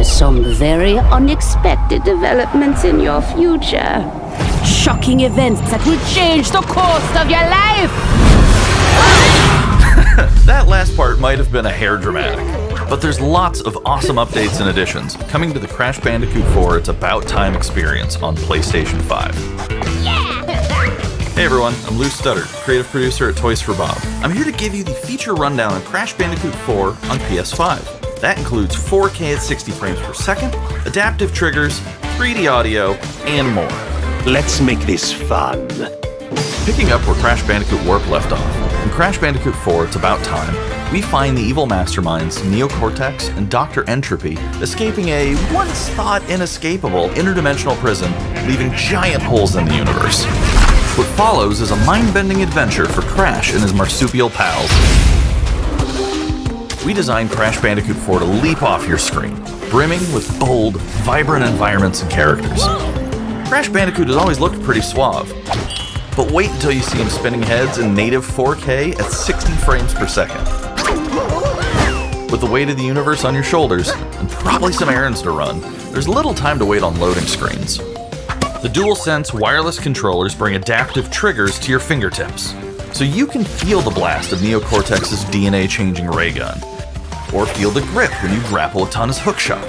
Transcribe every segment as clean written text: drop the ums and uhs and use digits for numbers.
there's some very unexpected developments in your future. Shocking events that will change the course of your life! That last part might have been a hair dramatic, but there's lots of awesome updates and additions coming to the Crash Bandicoot 4 It's About Time experience on PlayStation 5. Hey everyone, I'm Lou Studdard, creative producer at Toys for Bob. I'm here to give you the feature rundown on Crash Bandicoot 4 on PS5. That includes 4K at 60 frames per second, adaptive triggers, 3D audio, and more. Let's make this fun. Picking up where Crash Bandicoot Warp left off, in Crash Bandicoot 4 It's About Time, we find the evil masterminds Neo Cortex and Dr. Entropy escaping a once-thought inescapable interdimensional prison, leaving giant holes in the universe. What follows is a mind-bending adventure for Crash and his marsupial pals. We designed Crash Bandicoot 4 to leap off your screen, brimming with bold, vibrant environments and characters. Crash Bandicoot has always looked pretty suave, but wait until you see him spinning heads in native 4K at 60 frames per second. With the weight of the universe on your shoulders, and probably some errands to run, there's little time to wait on loading screens. The DualSense wireless controllers bring adaptive triggers to your fingertips, so you can feel the blast of Neo Cortex's DNA-changing ray gun, or feel the grip when you grapple Atana's hookshot.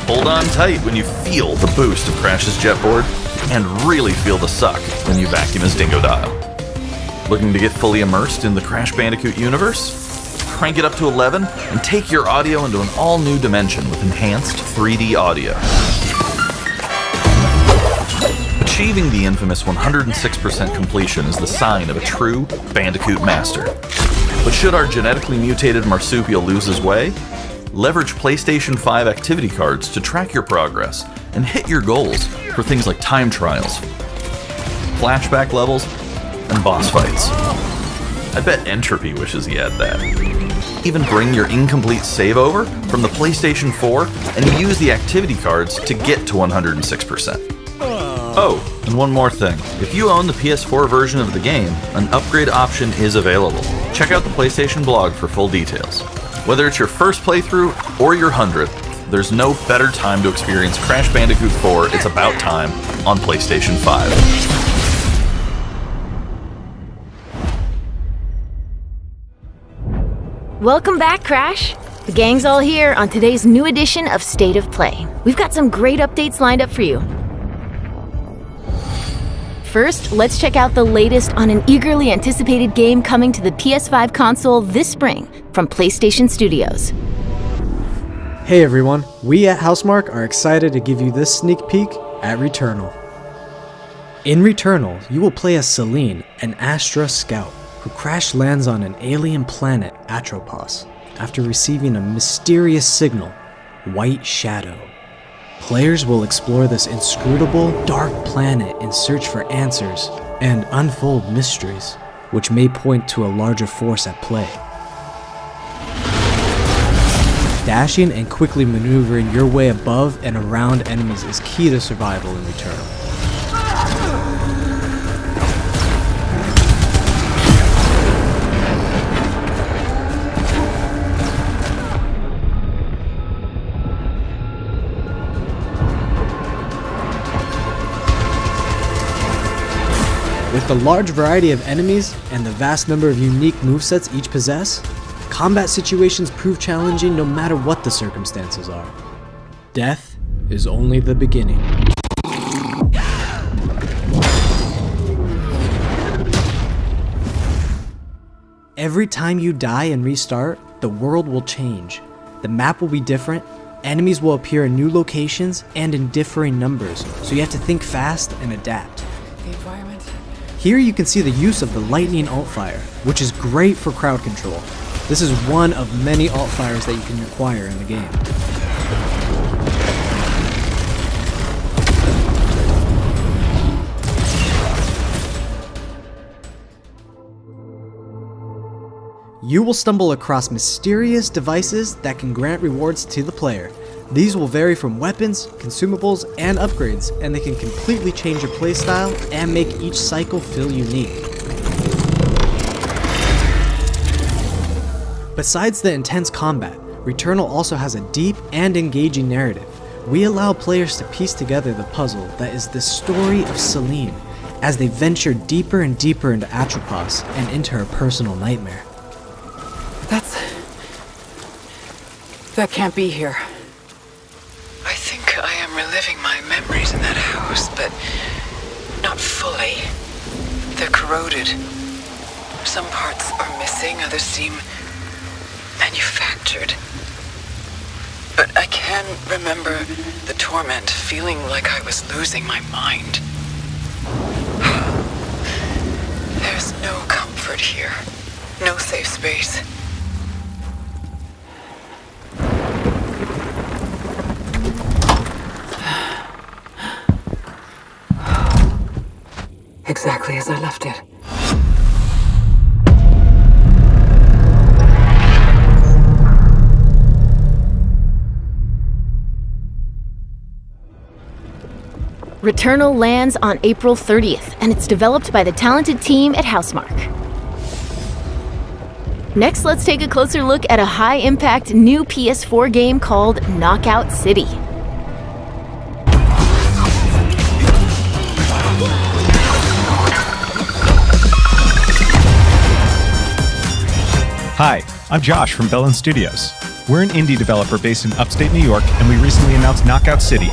Hold on tight when you feel the boost of Crash's jetboard, and really feel the suck when you vacuum his Dingodile. Looking to get fully immersed in the Crash Bandicoot universe? Crank it up to 11 and take your audio into an all-new dimension with enhanced 3D audio. Achieving the infamous 106% completion is the sign of a true Bandicoot master. But should our genetically mutated marsupial lose his way? Leverage PlayStation 5 activity cards to track your progress and hit your goals for things like time trials, flashback levels, and boss fights. I bet Entropy wishes he had that. Even bring your incomplete save over from the PlayStation 4 and use the activity cards to get to 106%. Oh, and one more thing. If you own the PS4 version of the game, an upgrade option is available. Check out the PlayStation blog for full details. Whether it's your first playthrough or your 100th, there's no better time to experience Crash Bandicoot 4 It's About Time on PlayStation 5. Welcome back, Crash. The gang's all here on today's new edition of State of Play. We've got some great updates lined up for you. First, let's check out the latest on an eagerly anticipated game coming to the PS5 console this spring from PlayStation Studios. Hey everyone, we at Housemarque are excited to give you this sneak peek at Returnal. In Returnal, you will play as Celine, an Astra scout, who crash lands on an alien planet, Atropos, after receiving a mysterious signal, White Shadow. Players will explore this inscrutable, dark planet in search for answers and unfold mysteries, which may point to a larger force at play. Dashing and quickly maneuvering your way above and around enemies is key to survival in Returnal. With the large variety of enemies and the vast number of unique movesets each possess, combat situations prove challenging no matter what the circumstances are. Death is only the beginning. Every time you die and restart, the world will change. The map will be different, enemies will appear in new locations and in differing numbers, so you have to think fast and adapt. Here you can see the use of the lightning alt-fire, which is great for crowd control. This is one of many alt-fires that you can acquire in the game. You will stumble across mysterious devices that can grant rewards to the player. These will vary from weapons, consumables, and upgrades, and they can completely change your playstyle and make each cycle feel unique. Besides the intense combat, Returnal also has a deep and engaging narrative. we allow players to piece together the puzzle that is the story of Celine as they venture deeper and deeper into Atropos and into her personal nightmare. That can't be here. I think I am reliving my memories in that house, but not fully. They're corroded. Some parts are missing, others seem manufactured. But I can remember the torment, feeling like I was losing my mind. There's no comfort here. No safe space. Exactly as I left it. Returnal lands on April 30th, and it's developed by the talented team at Housemarque. Next, let's take a closer look at a high-impact new PS4 game called Knockout City. Hi, I'm Josh from Bellin Studios. We're an indie developer based in upstate New York, and we recently announced Knockout City,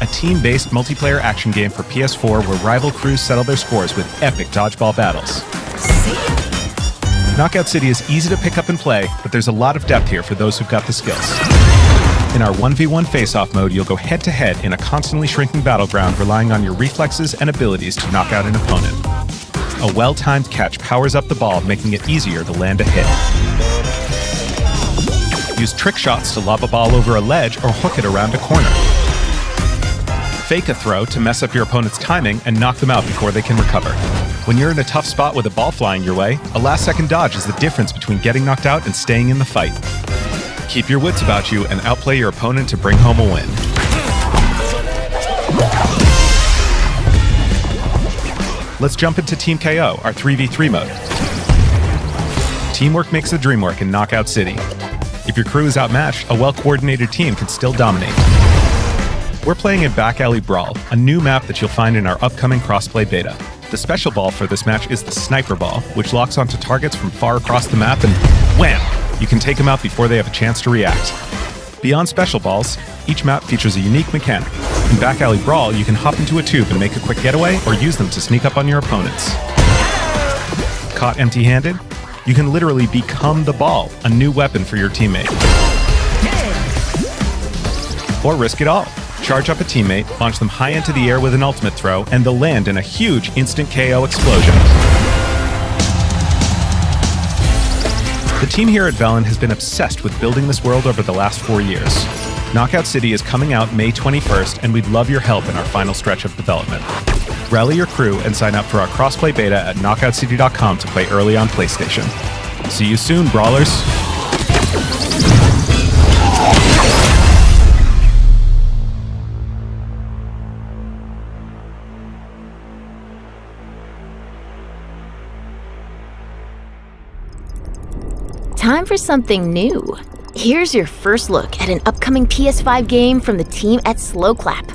a team-based multiplayer action game for PS4 where rival crews settle their scores with epic dodgeball battles. Knockout City is easy to pick up and play, but there's a lot of depth here for those who've got the skills. In our 1v1 face-off mode, you'll go head-to-head in a constantly shrinking battleground, relying on your reflexes and abilities to knock out an opponent. A well-timed catch powers up the ball, making it easier to land a hit. Use trick shots to lob a ball over a ledge or hook it around a corner. Fake a throw to mess up your opponent's timing and knock them out before they can recover. When you're in a tough spot with a ball flying your way, a last-second dodge is the difference between getting knocked out and staying in the fight. Keep your wits about you and outplay your opponent to bring home a win. Let's jump into Team KO, our 3v3 mode. Teamwork makes the dream work in Knockout City. If your crew is outmatched, a well-coordinated team can still dominate. We're playing in Back Alley Brawl, a new map that you'll find in our upcoming crossplay beta. The special ball for this match is the Sniper Ball, which locks onto targets from far across the map and wham! You can take them out before they have a chance to react. Beyond special balls, each map features a unique mechanic. In Back Alley Brawl, you can hop into a tube and make a quick getaway or use them to sneak up on your opponents. Caught empty-handed? You can literally become the ball, a new weapon for your teammate. Or risk it all. Charge up a teammate, launch them high into the air with an ultimate throw, and they'll land in a huge instant KO explosion. The team here at Bellin has been obsessed with building this world over the last 4 years. Knockout City is coming out May 21st, and we'd love your help in our final stretch of development. Rally your crew and sign up for our crossplay beta at knockoutcity.com to play early on PlayStation. See you soon, brawlers! Time for something new. Here's your first look at an upcoming PS5 game from the team at Slow Clap.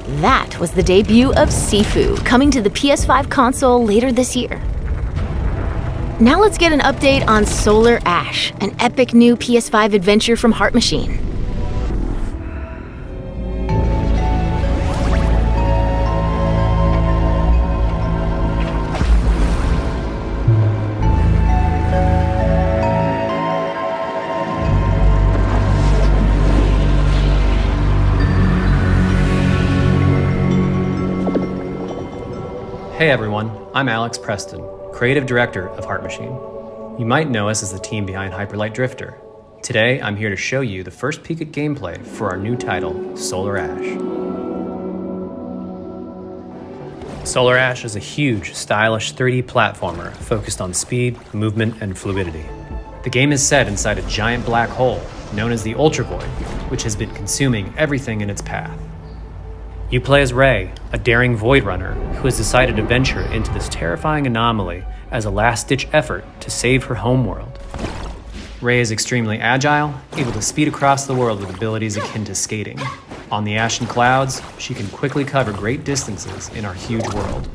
That was the debut of Sifu, coming to the PS5 console later this year. Now let's get an update on Solar Ash, an epic new PS5 adventure from Heart Machine. Hey everyone, I'm Alex Preston, Creative Director of Heart Machine. You might know us as the team behind Hyperlight Drifter. Today, I'm here to show you the first peek at gameplay for our new title, Solar Ash. Solar Ash is a huge, stylish 3D platformer focused on speed, movement, and fluidity. The game is set inside a giant black hole known as the Ultra Void, which has been consuming everything in its path. You play as Ray, a daring Void Runner who has decided to venture into this terrifying anomaly as a last-ditch effort to save her homeworld. Ray is extremely agile, able to speed across the world with abilities akin to skating. On the ash and clouds, she can quickly cover great distances in our huge world.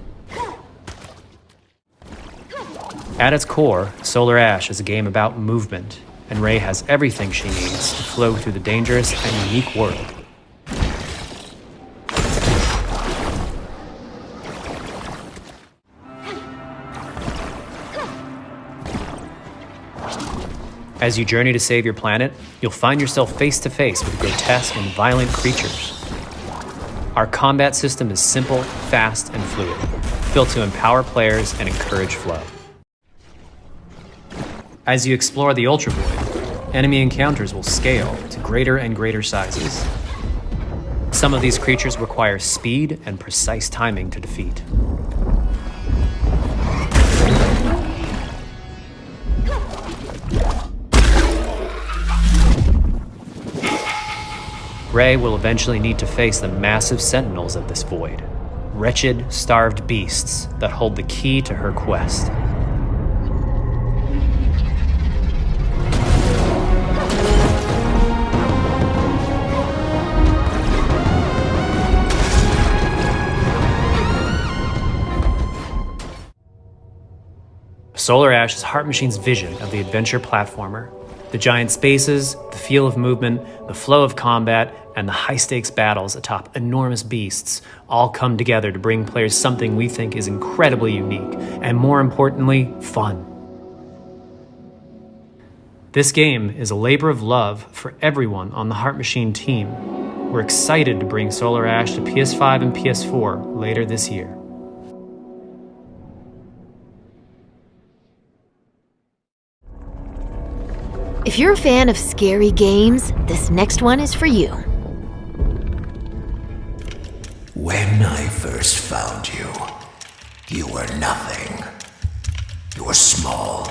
At its core, Solar Ash is a game about movement, and Ray has everything she needs to flow through the dangerous and unique world. As you journey to save your planet, you'll find yourself face to face with grotesque and violent creatures. Our combat system is simple, fast, and fluid, built to empower players and encourage flow. As you explore the Ultra Void, enemy encounters will scale to greater and greater sizes. Some of these creatures require speed and precise timing to defeat. Ray will eventually need to face the massive sentinels of this void, wretched, starved beasts that hold the key to her quest. Solar Ash is Heart Machine's vision of the adventure platformer. The giant spaces, the feel of movement, the flow of combat, and the high-stakes battles atop enormous beasts all come together to bring players something we think is incredibly unique, and more importantly, fun. This game is a labor of love for everyone on the Heart Machine team. We're excited to bring Solar Ash to PS5 and PS4 later this year. If you're a fan of scary games, this next one is for you. When I first found you, you were nothing. You were small,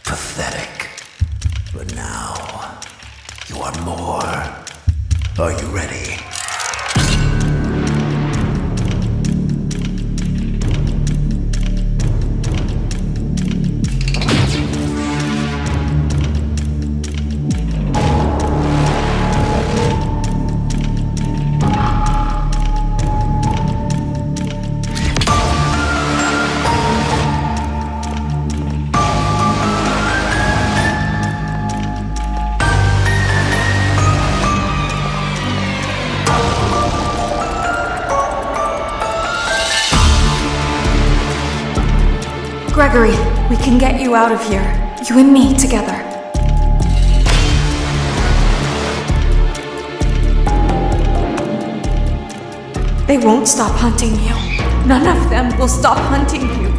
pathetic. But now, you are more. Are you ready? Gregory, we can get you out of here. You and me together. They won't stop hunting you. None of them will stop hunting you.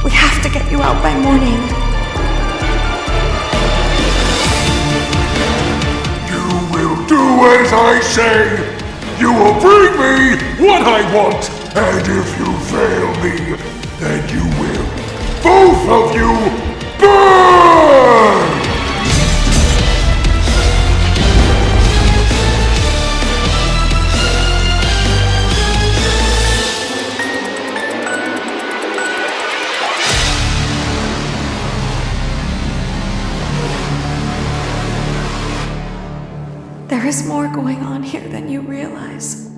We have to get you out by morning. Do as I say! You will bring me what I want! And if you fail me, then you will, both of you, burn! There is more going on here than you realize.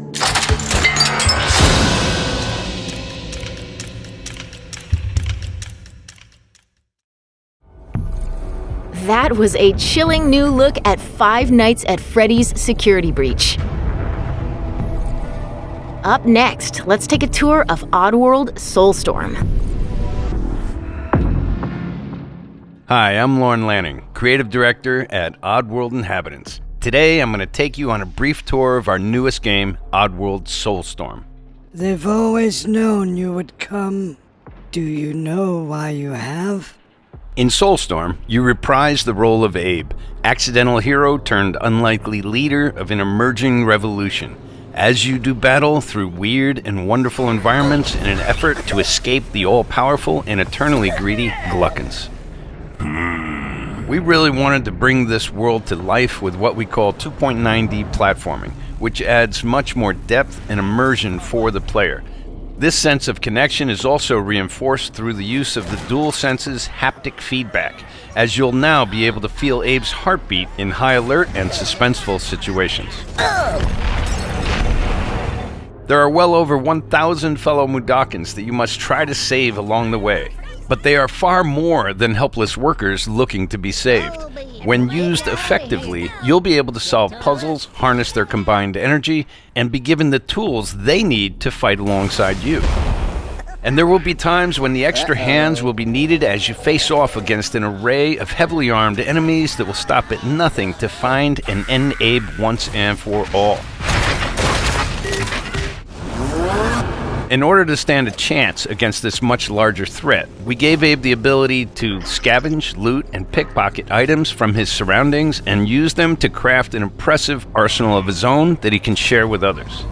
That was a chilling new look at Five Nights at Freddy's security breach. Up next, let's take a tour of Oddworld Soulstorm. Hi, I'm Lauren Lanning, Creative Director at Oddworld Inhabitants. Today, I'm going to take you on a brief tour of our newest game, Oddworld Soulstorm. They've always known you would come. Do you know why you have? In Soulstorm, you reprise the role of Abe, accidental hero turned unlikely leader of an emerging revolution, as you do battle through weird and wonderful environments in an effort to escape the all-powerful and eternally greedy Gluckins. We really wanted to bring this world to life with what we call 2.9D platforming, which adds much more depth and immersion for the player. This sense of connection is also reinforced through the use of the DualSense's haptic feedback, as you'll now be able to feel Abe's heartbeat in high alert and suspenseful situations. There are well over 1,000 fellow Mudokons that you must try to save along the way, but they are far more than helpless workers looking to be saved. When used effectively, you'll be able to solve puzzles, harness their combined energy, and be given the tools they need to fight alongside you. And there will be times when the extra hands will be needed as you face off against an array of heavily armed enemies that will stop at nothing to find and end Abe once and for all. In order to stand a chance against this much larger threat, we gave Abe the ability to scavenge, loot, and pickpocket items from his surroundings and use them to craft an impressive arsenal of his own that he can share with others.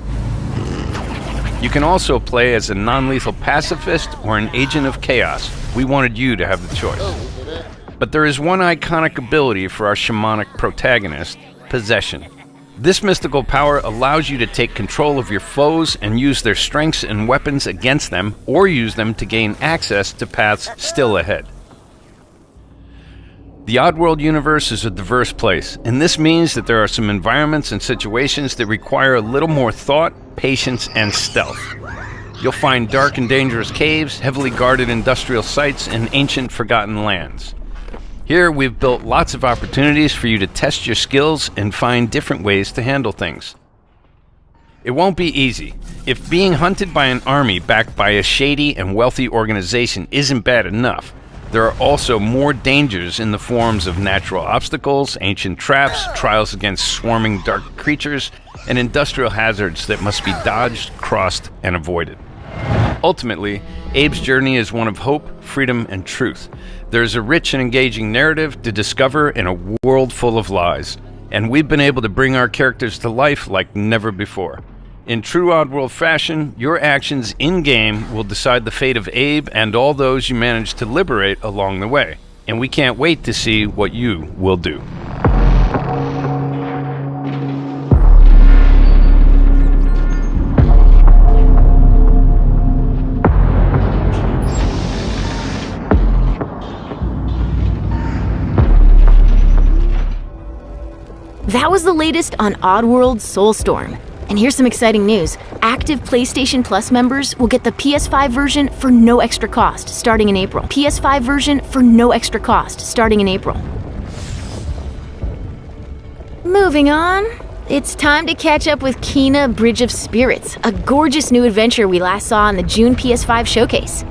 You can also play as a non-lethal pacifist or an agent of chaos. We wanted you to have the choice. But there is one iconic ability for our shamanic protagonist, possession. This mystical power allows you to take control of your foes and use their strengths and weapons against them, or use them to gain access to paths still ahead. The Oddworld universe is a diverse place, and this means that there are some environments and situations that require a little more thought, patience, and stealth. You'll find dark and dangerous caves, heavily guarded industrial sites, and ancient forgotten lands. Here, we've built lots of opportunities for you to test your skills and find different ways to handle things. It won't be easy. If being hunted by an army backed by a shady and wealthy organization isn't bad enough, there are also more dangers in the forms of natural obstacles, ancient traps, trials against swarming dark creatures, and industrial hazards that must be dodged, crossed, and avoided. Ultimately, Abe's journey is one of hope, freedom, and truth. There's a rich and engaging narrative to discover in a world full of lies, and we've been able to bring our characters to life like never before. In true Oddworld fashion, your actions in-game will decide the fate of Abe and all those you manage to liberate along the way, and we can't wait to see what you will do. That was the latest on Oddworld Soulstorm. And here's some exciting news. Active PlayStation Plus members will get the PS5 version for no extra cost starting in April. PS5 version for no extra cost starting in April. Moving on, it's time to catch up with Kena Bridge of Spirits, a gorgeous new adventure we last saw in the June PS5 showcase.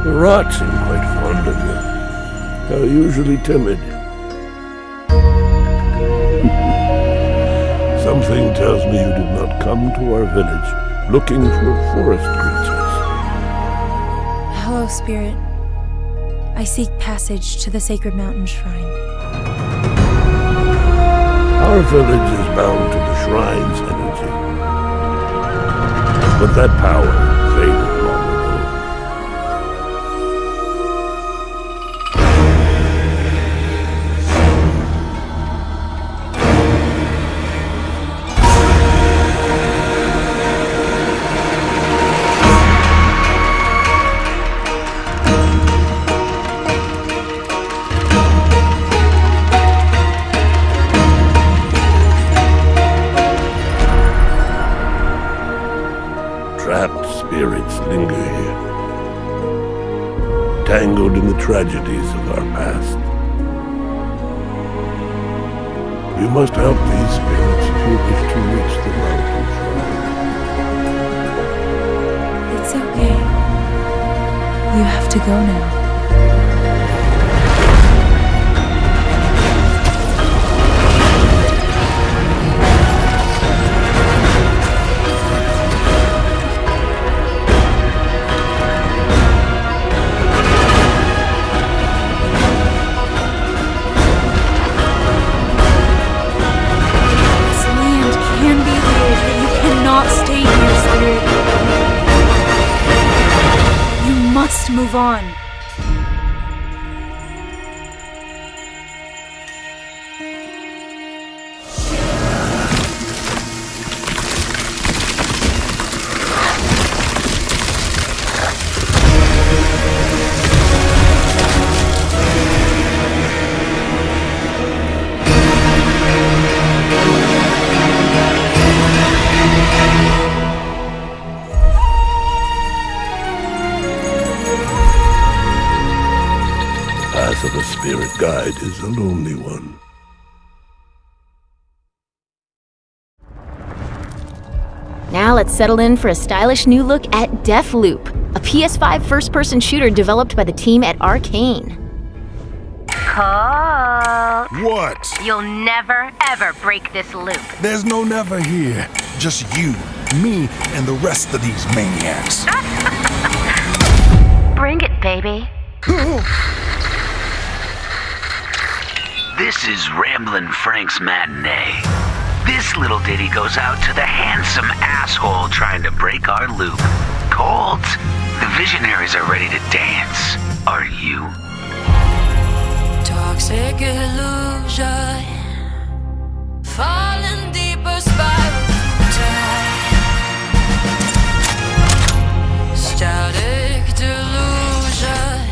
The rats seem quite fond of you. They're usually timid. Something tells me you did not come to our village looking for forest creatures. Hello, Spirit. I seek passage to the sacred mountain shrine. Our village is bound to the shrine's energy. But that power faded long ago. Trapped spirits linger here, tangled in the tragedies of our past. You must help these spirits if you wish to reach the mountain shrine. It's okay. You have to go now. Move on. The path of a spirit guide is a lonely one. Now let's settle in for a stylish new look at Deathloop, a PS5 first-person shooter developed by the team at Arcane. What? You'll never, ever break this loop. There's no never here. Just you, me, and the rest of these maniacs. Bring it, baby. This is Ramblin' Frank's Matinee. This little ditty goes out to the handsome asshole trying to break our loop. Cold, the visionaries are ready to dance. Are you? Toxic illusion, falling deeper, spiral tide. Static delusion,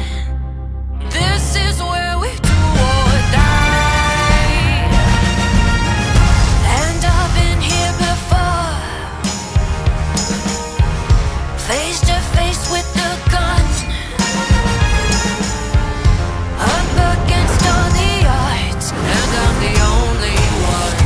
this is where we do or die. And I've been here before, face to face with the gun, up against all the odds, and I'm the only one.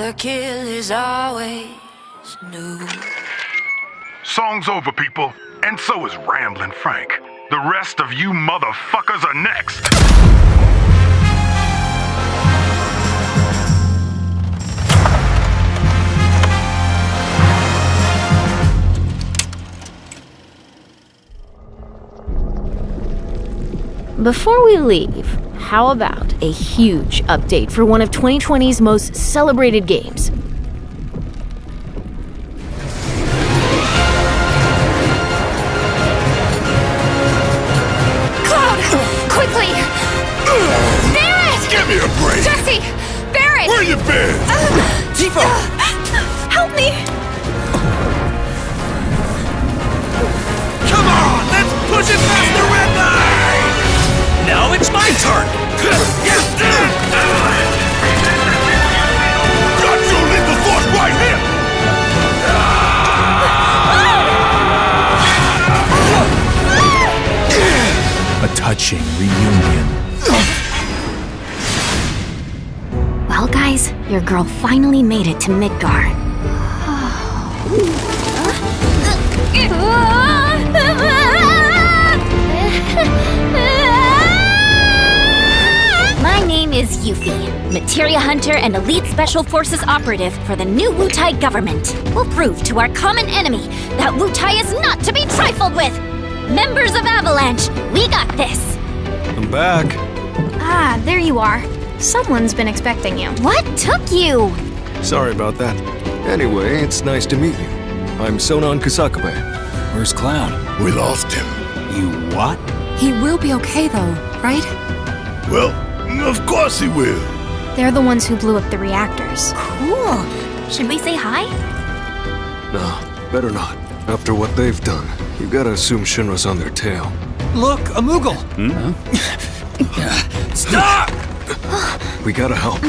The kill is always new. Song's over, people. And so is Ramblin' Frank. The rest of you motherfuckers are next. Before we leave, how about a huge update for one of 2020's most celebrated games? Quickly! Barrett! Give me a break! Jesse! Barrett! Where you been? Tifo! Help me! Come on, let's push it past the red line! Now it's my turn! Got your lethal force right here! A touching reunion. Well, guys, your girl finally made it to Midgard. My name is Yuffie, materia hunter and elite special forces operative for the new Wutai government. We'll prove to our common enemy that Wutai is not to be trifled with. Members of Avalanche, we got this. I'm back. Ah, there you are. Someone's been expecting you. What took you? Sorry about that. Anyway, it's nice to meet you. I'm Sonan Kusakabe. Where's Cloud? We lost him. You what? He will be okay, though, right? Well, of course he will. They're the ones who blew up the reactors. Cool. Should we say hi? No, better not. After what they've done, you gotta assume Shinra's on their tail. Look, a Moogle! Stop! We gotta help.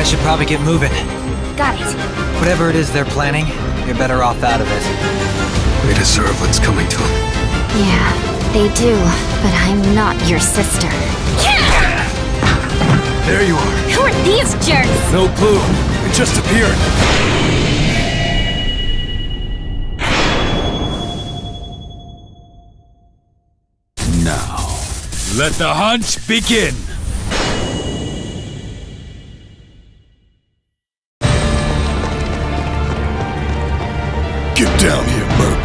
Should probably get moving. Got it. Whatever it is they're planning, you're better off out of it. They deserve what's coming to them. Yeah, they do, but I'm not your sister. There you are. Who are these jerks? No clue. They just appeared. Now, let the hunt begin. Get down here, Merc.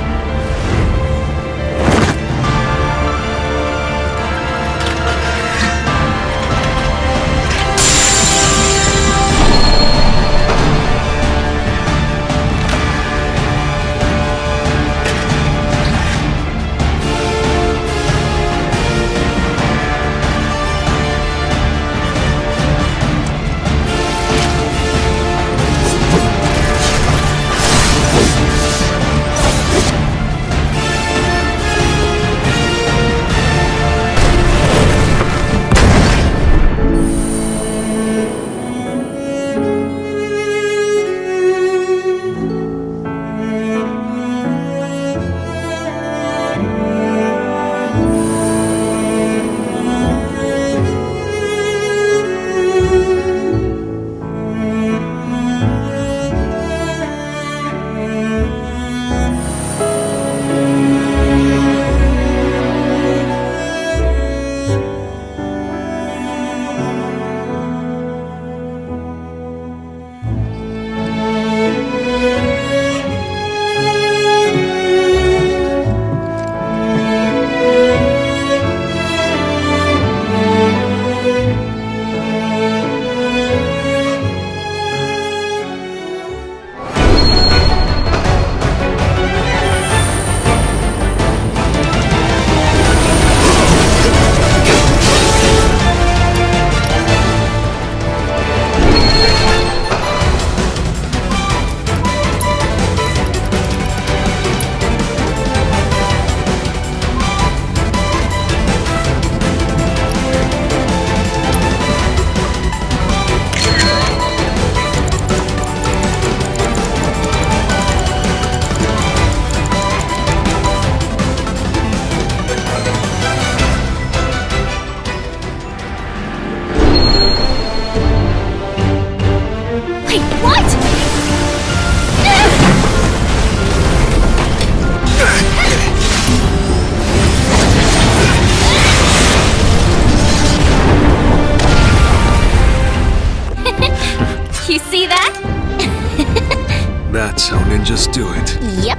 That's how ninjas do it. Yep.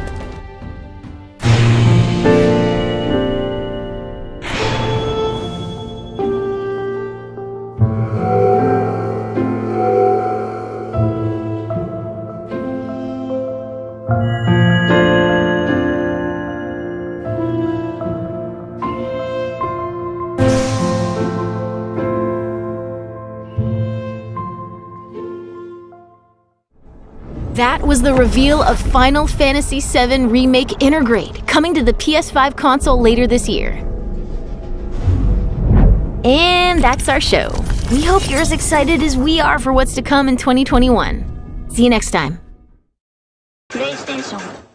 That was the reveal of Final Fantasy VII Remake Intergrade, coming to the PS5 console later this year. And that's our show. We hope you're as excited as we are for what's to come in 2021. See you next time. PlayStation